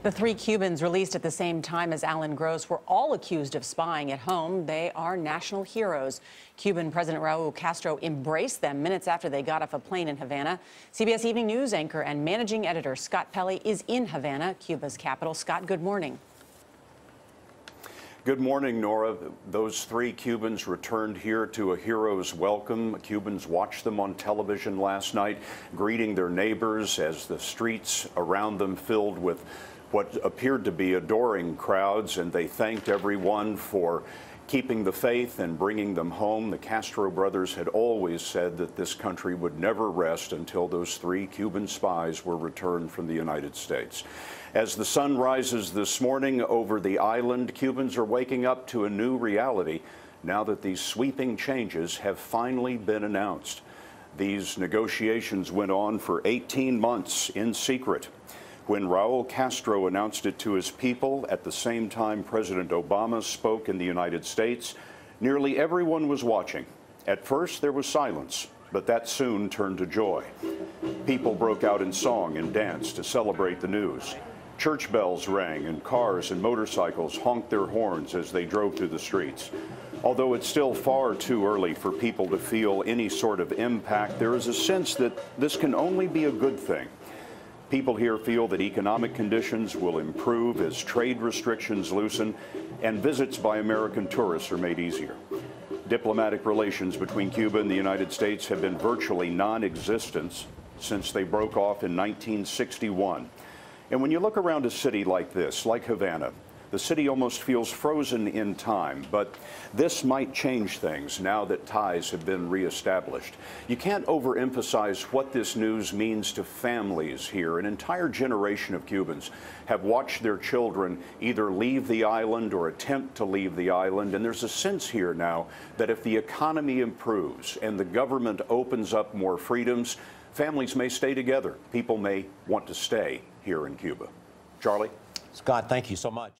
The three Cubans released at the same time as Alan Gross were all accused of spying at home. They are national heroes. Cuban President Raul Castro embraced them minutes after they got off a plane in Havana. CBS Evening News anchor and managing editor Scott Pelley is in Havana, Cuba's capital. Scott, good morning. Good morning, Nora. Those three Cubans returned here to a hero's welcome. Cubans watched them on television last night, greeting their neighbors as the streets around them filled with what appeared to be adoring crowds, and they thanked everyone for keeping the faith and bringing them home. The Castro brothers had always said that this country would never rest until those three Cuban spies were returned from the United States. As the sun rises this morning over the island, Cubans are waking up to a new reality now that these sweeping changes have finally been announced. These negotiations went on for 18 months in secret. When Raul Castro announced it to his people at the same time President Obama spoke in the United States, nearly everyone was watching. At first, there was silence, but that soon turned to joy. People broke out in song and dance to celebrate the news. Church bells rang, and cars and motorcycles honked their horns as they drove through the streets. Although it's still far too early for people to feel any sort of impact, there is a sense that this can only be a good thing. People here feel that economic conditions will improve as trade restrictions loosen and visits by American tourists are made easier. Diplomatic relations between Cuba and the United States have been virtually non-existent since they broke off in 1961. And when you look around a city like this, like Havana, the city almost feels frozen in time, but this might change things now that ties have been reestablished. You can't overemphasize what this news means to families here. An entire generation of Cubans have watched their children either leave the island or attempt to leave the island, and there's a sense here now that if the economy improves and the government opens up more freedoms, families may stay together. People may want to stay here in Cuba. Charlie? Scott, thank you so much.